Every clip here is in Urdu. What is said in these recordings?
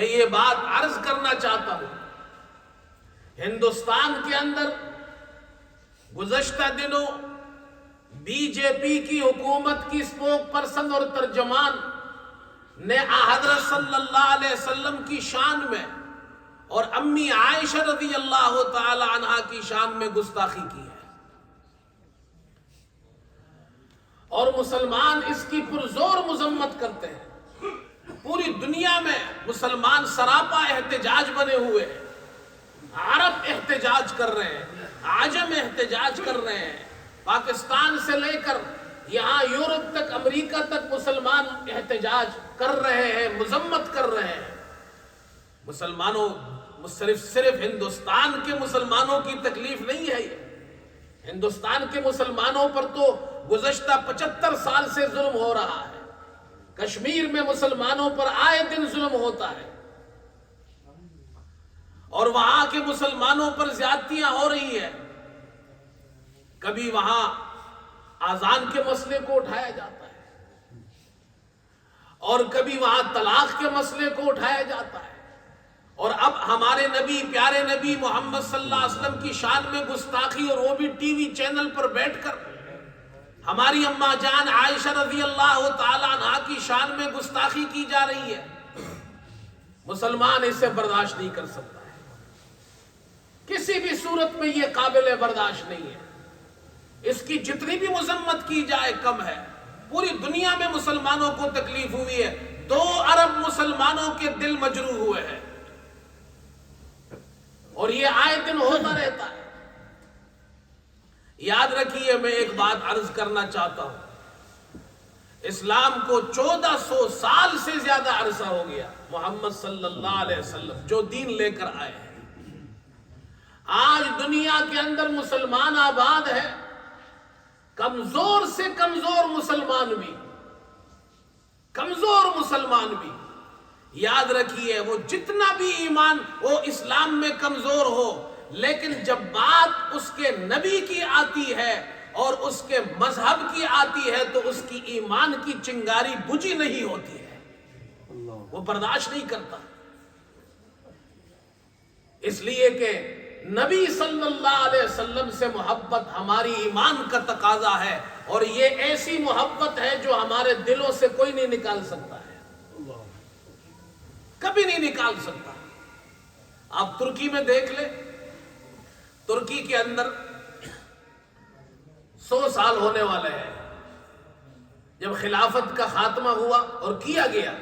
میں یہ بات عرض کرنا چاہتا ہوں، ہندوستان کے اندر گزشتہ دنوں بی جے پی کی حکومت کی اسپوک پرسن اور ترجمان نے حضرت صلی اللہ علیہ وسلم کی شان میں اور امی عائشہ رضی اللہ تعالی عنہا کی شان میں گستاخی کی ہے، اور مسلمان اس کی پرزور مذمت کرتے ہیں۔ پوری دنیا میں مسلمان سراپا احتجاج بنے ہوئے ہیں، عرب احتجاج کر رہے ہیں، عجم احتجاج کر رہے ہیں، پاکستان سے لے کر یہاں یورپ تک، امریکہ تک مسلمان احتجاج کر رہے ہیں، مذمت کر رہے ہیں۔ مسلمانوں، صرف ہندوستان کے مسلمانوں کی تکلیف نہیں ہے یہ، ہندوستان کے مسلمانوں پر تو گزشتہ 75 سال سے ظلم ہو رہا ہے، کشمیر میں مسلمانوں پر آئے دن ظلم ہوتا ہے، اور وہاں کے مسلمانوں پر زیادتیاں ہو رہی ہیں۔ کبھی وہاں اذان کے مسئلے کو اٹھایا جاتا ہے، اور کبھی وہاں طلاق کے مسئلے کو اٹھایا جاتا ہے، اور اب ہمارے نبی، پیارے نبی محمد صلی اللہ علیہ وسلم کی شان میں گستاخی، اور وہ بھی ٹی وی چینل پر بیٹھ کر ہماری اماں جان عائشہ رضی اللہ تعالی عنہا کی شان میں گستاخی کی جا رہی ہے۔ مسلمان اسے برداشت نہیں کر سکتا ہے، کسی بھی صورت میں یہ قابل برداشت نہیں ہے۔ اس کی جتنی بھی مذمت کی جائے کم ہے۔ پوری دنیا میں مسلمانوں کو تکلیف ہوئی ہے، 2 ارب مسلمانوں کے دل مجروح ہوئے ہیں، اور یہ آئے دن ہوتا رہتا ہے۔ یاد رکھیے، میں ایک بات عرض کرنا چاہتا ہوں، اسلام کو 1400 سال سے زیادہ عرصہ ہو گیا، محمد صلی اللہ علیہ وسلم جو دین لے کر آئے ہیں۔ آج دنیا کے اندر مسلمان آباد ہے، کمزور سے کمزور مسلمان بھی، کمزور مسلمان بھی۔ یاد رکھیے، وہ جتنا بھی ایمان وہ اسلام میں کمزور ہو، لیکن جب بات اس کے نبی کی آتی ہے اور اس کے مذہب کی آتی ہے تو اس کی ایمان کی چنگاری بجھی نہیں ہوتی ہے، وہ برداشت نہیں کرتا، اس لیے کہ نبی صلی اللہ علیہ وسلم سے محبت ہماری ایمان کا تقاضا ہے، اور یہ ایسی محبت ہے جو ہمارے دلوں سے کوئی نہیں نکال سکتا ہے، کبھی نہیں نکال سکتا۔ آپ ترکی میں دیکھ لیں، ترکی کے اندر 100 سال ہونے والے ہیں جب خلافت کا خاتمہ ہوا اور کیا گیا،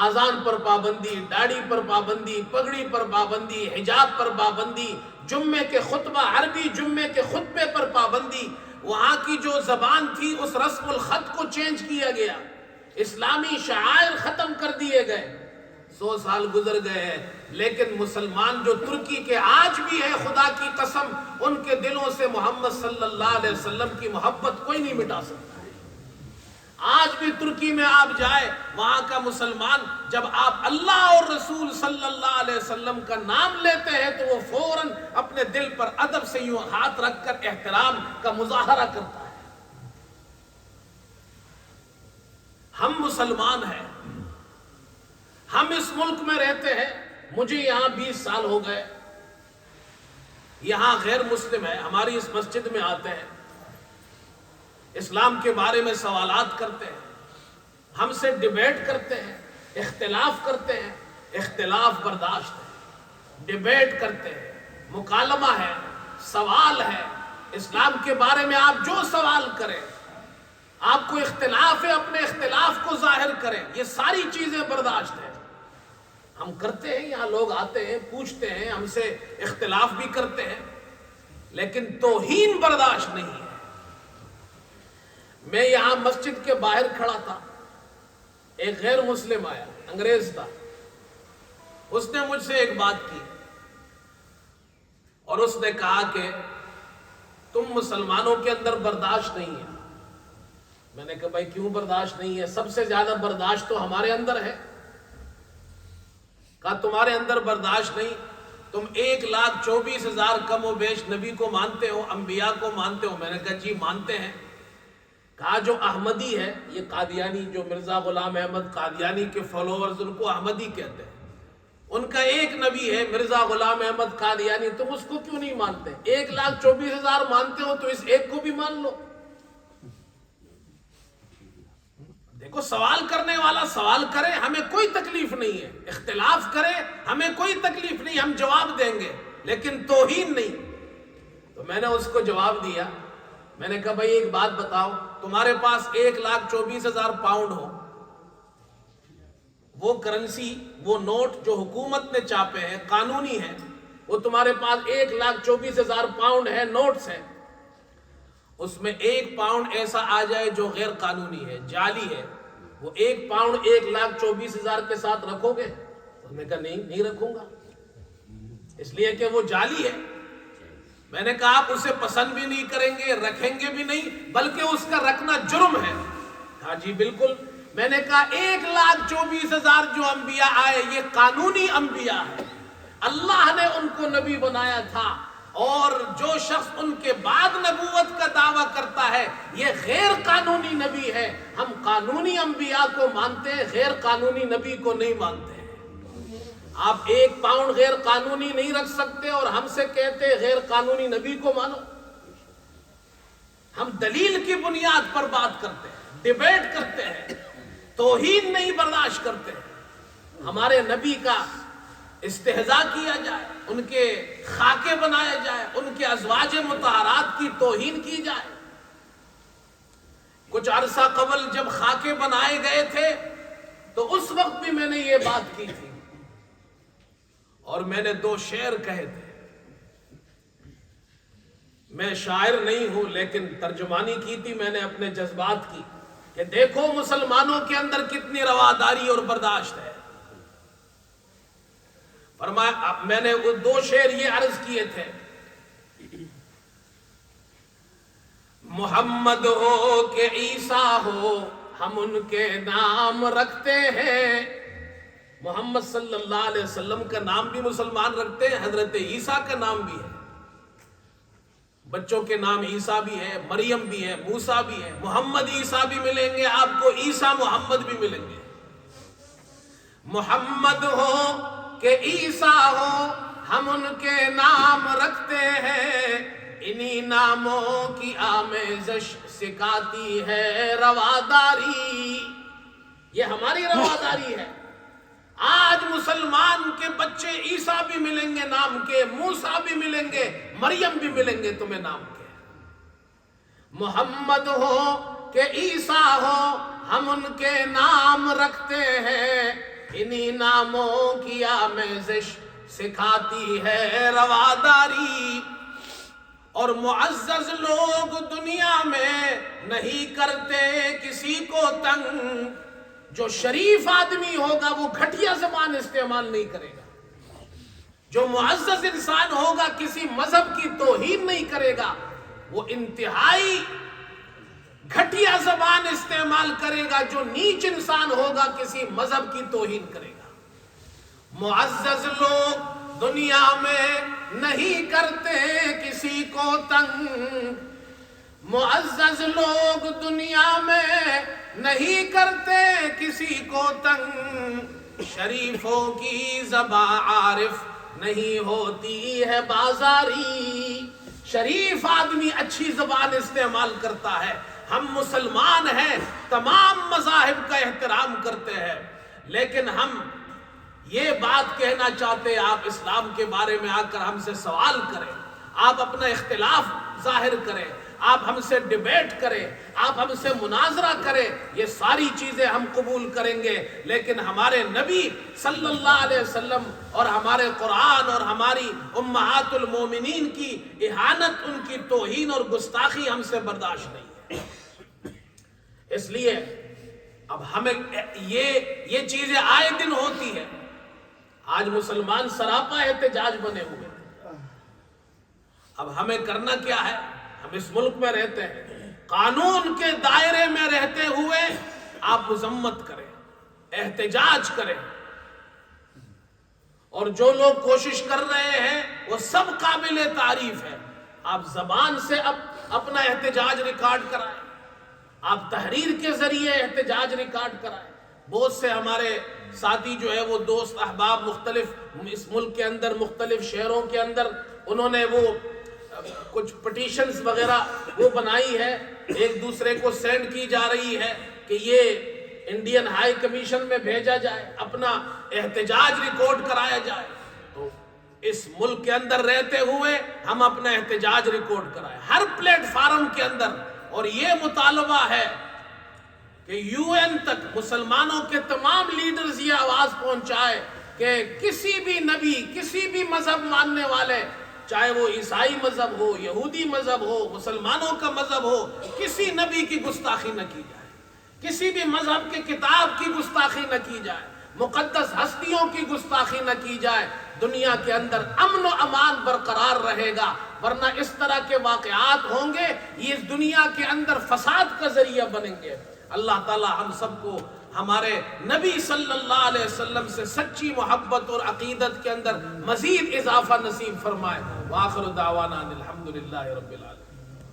اذان پر پابندی، داڑھی پر پابندی، پگڑی پر پابندی، حجاب پر پابندی، جمعے کے خطبہ، عربی جمعے کے خطبے پر پابندی، وہاں کی جو زبان تھی اس رسم الخط کو چینج کیا گیا، اسلامی شعائر ختم کر دیے گئے۔ 100 سال گزر گئے ہیں، لیکن مسلمان جو ترکی کے آج بھی ہے، خدا کی قسم ان کے دلوں سے محمد صلی اللہ علیہ وسلم کی محبت کوئی نہیں مٹا سکتا ہے۔ آج بھی ترکی میں آپ جائے، وہاں کا مسلمان جب آپ اللہ اور رسول صلی اللہ علیہ وسلم کا نام لیتے ہیں تو وہ فوراً اپنے دل پر ادب سے یوں ہاتھ رکھ کر احترام کا مظاہرہ کرتا ہے۔ ہم مسلمان ہیں، ہم اس ملک میں رہتے ہیں، مجھے یہاں 20 سال ہو گئے، یہاں غیر مسلم ہے، ہماری اس مسجد میں آتے ہیں، اسلام کے بارے میں سوالات کرتے ہیں، ہم سے ڈیبیٹ کرتے ہیں، اختلاف کرتے ہیں، اختلاف برداشت ہے، ڈیبیٹ کرتے ہیں، مکالمہ ہے، سوال ہے، اسلام کے بارے میں آپ جو سوال کریں، آپ کو اختلاف ہے، اپنے اختلاف کو ظاہر کریں، یہ ساری چیزیں برداشت ہیں، ہم کرتے ہیں۔ یہاں لوگ آتے ہیں، پوچھتے ہیں، ہم سے اختلاف بھی کرتے ہیں، لیکن توہین برداشت نہیں ہے۔ میں یہاں مسجد کے باہر کھڑا تھا، ایک غیر مسلم آیا، انگریز تھا، اس نے مجھ سے ایک بات کی اور اس نے کہا کہ تم مسلمانوں کے اندر برداشت نہیں ہے۔ میں نے کہا بھائی کیوں برداشت نہیں ہے؟ سب سے زیادہ برداشت تو ہمارے اندر ہے۔ کہا تمہارے اندر برداشت نہیں، تم 1,24,000 کم و بیش نبی کو مانتے ہو، انبیاء کو مانتے ہو۔ میں نے کہا جی مانتے ہیں، کہا جو احمدی ہے، یہ قادیانی، جو مرزا غلام احمد قادیانی کے فالوورز ان کو احمدی کہتے ہیں، ان کا ایک نبی ہے مرزا غلام احمد قادیانی، تم اس کو کیوں نہیں مانتے؟ 1,24,000 مانتے ہو تو اس ایک کو بھی مان لو۔ دیکھو، سوال کرنے والا سوال کرے، ہمیں کوئی تکلیف نہیں ہے، اختلاف کرے ہمیں کوئی تکلیف نہیں، ہم جواب دیں گے، لیکن توہین نہیں۔ تو میں نے اس کو جواب دیا، میں نے کہا بھائی ایک بات بتاؤ، تمہارے پاس 1,24,000 پاؤنڈ ہو، وہ کرنسی، وہ نوٹ جو حکومت نے چھاپے ہیں، قانونی ہے، وہ تمہارے پاس 1,24,000 پاؤنڈ ہے، نوٹس ہیں، اس میں 1 پاؤنڈ ایسا آ جائے جو غیر قانونی ہے، جعلی ہے، وہ 1 پاؤنڈ 1,24,000 کے ساتھ رکھو گے؟ اس نے کہا نہیں رکھوں گا، اس لیے کہ وہ جعلی ہے۔ میں نے کہا آپ اسے پسند بھی نہیں کریں گے، رکھیں گے بھی نہیں، بلکہ اس کا رکھنا جرم ہے۔ کہا جی بالکل۔ میں نے کہا 1,24,000 جو انبیاء آئے یہ قانونی انبیاء ہے، اللہ نے ان کو نبی بنایا تھا، اور جو شخص ان کے بعد نبوت کا دعویٰ کرتا ہے یہ غیر قانونی نبی ہے۔ ہم قانونی انبیاء کو مانتے ہیں، غیر قانونی نبی کو نہیں مانتے ہیں۔ آپ 1 پاؤنڈ غیر قانونی نہیں رکھ سکتے اور ہم سے کہتے غیر قانونی نبی کو مانو۔ ہم دلیل کی بنیاد پر بات کرتے ہیں، ڈیبیٹ کرتے ہیں، توہین نہیں برداشت کرتے ہیں۔ ہمارے نبی کا استہزاء کیا جائے، ان کے خاکے بنایا جائے، ان کے ازواج مطہرات کی توہین کی جائے۔ کچھ عرصہ قبل جب خاکے بنائے گئے تھے تو اس وقت بھی میں نے یہ بات کی تھی، اور میں نے 2 شعر کہے تھے۔ میں شاعر نہیں ہوں لیکن ترجمانی کی تھی میں نے اپنے جذبات کی، کہ دیکھو مسلمانوں کے اندر کتنی رواداری اور برداشت ہے۔ فرمایا، میں نے وہ 2 شعر یہ عرض کیے تھے، محمد ہو کہ عیسیٰ ہو ہم ان کے نام رکھتے ہیں۔ محمد صلی اللہ علیہ وسلم کا نام بھی مسلمان رکھتے ہیں، حضرت عیسیٰ کا نام بھی ہے، بچوں کے نام عیسیٰ بھی ہے، مریم بھی ہے، موسیٰ بھی ہے، محمد عیسیٰ بھی ملیں گے آپ کو، عیسیٰ محمد بھی ملیں گے۔ محمد ہو کہ عیسیٰ ہو ہم ان کے نام رکھتے ہیں، انہی ناموں کی آمیزش سکھاتی ہے رواداری۔ یہ ہماری رواداری ہے۔ آج مسلمان کے بچے عیسیٰ بھی ملیں گے نام کے، موسیٰ بھی ملیں گے، مریم بھی ملیں گے تمہیں نام کے۔ محمد ہو کہ عیسیٰ ہو ہم ان کے نام رکھتے ہیں، انہی ناموں کی آمیزش سکھاتی ہے رواداری۔ اور معزز لوگ دنیا میں نہیں کرتے کسی کو تنگ، جو شریف آدمی ہوگا وہ گھٹیا زبان استعمال نہیں کرے گا، جو معزز انسان ہوگا کسی مذہب کی توہین نہیں کرے گا، وہ انتہائی گھٹیا زبان استعمال کرے گا، جو نیچ انسان ہوگا کسی مذہب کی توہین کرے گا۔ معزز لوگ دنیا میں نہیں کرتے کسی کو تنگ، معزز لوگ دنیا میں نہیں کرتے کسی کو تنگ، شریفوں کی زبان عارف نہیں ہوتی ہے بازاری۔ شریف آدمی اچھی زبان استعمال کرتا ہے۔ ہم مسلمان ہیں، تمام مذاہب کا احترام کرتے ہیں، لیکن ہم یہ بات کہنا چاہتے ہیں، آپ اسلام کے بارے میں آ کر ہم سے سوال کریں، آپ اپنا اختلاف ظاہر کریں، آپ ہم سے ڈیبیٹ کریں، آپ ہم سے مناظرہ کریں، یہ ساری چیزیں ہم قبول کریں گے، لیکن ہمارے نبی صلی اللہ علیہ وسلم اور ہمارے قرآن اور ہماری امہات المومنین کی اہانت، ان کی توہین اور گستاخی ہم سے برداشت نہیں ہے۔ اس لیے اب ہمیں یہ چیزیں آئے دن ہوتی ہے۔ آج مسلمان سراپا احتجاج بنے ہوئے، اب ہمیں کرنا کیا ہے؟ ہم اس ملک میں رہتے ہیں، قانون کے دائرے میں رہتے ہوئے آپ مذمت کریں، احتجاج کریں، اور جو لوگ کوشش کر رہے ہیں وہ سب قابل تعریف ہے۔ آپ زبان سے اپنا احتجاج ریکارڈ کرائیں، آپ تحریر کے ذریعے احتجاج ریکارڈ کرائیں. بہت سے ہمارے ساتھی جو ہے وہ دوست احباب مختلف اس ملک کے اندر مختلف شہروں کے اندر انہوں نے وہ کچھ پٹیشنز وغیرہ وہ بنائی ہے, ایک دوسرے کو سینڈ کی جا رہی ہے کہ یہ انڈین ہائی کمیشن میں بھیجا جائے, اپنا احتجاج ریکارڈ کرایا جائے. تو اس ملک کے اندر رہتے ہوئے ہم اپنا احتجاج ریکارڈ کرائیں ہر پلیٹ فارم کے اندر. اور یہ مطالبہ ہے کہ یو این تک مسلمانوں کے تمام لیڈرز یہ آواز پہنچائے کہ کسی بھی نبی, کسی بھی مذہب ماننے والے, چاہے وہ عیسائی مذہب ہو, یہودی مذہب ہو, مسلمانوں کا مذہب ہو, کسی نبی کی گستاخی نہ کی جائے, کسی بھی مذہب کے کتاب کی گستاخی نہ کی جائے, مقدس ہستیوں کی گستاخی نہ کی جائے. دنیا کے اندر امن و امان برقرار رہے گا, ورنہ اس طرح کے واقعات ہوں گے یہ اس دنیا کے اندر فساد کا ذریعہ بنیں گے. اللہ تعالی ہم سب کو ہمارے نبی صلی اللہ علیہ وسلم سے سچی محبت اور عقیدت کے اندر مزید اضافہ نصیب فرمائے. وآخر دعوانا الحمدللہ رب العالمین.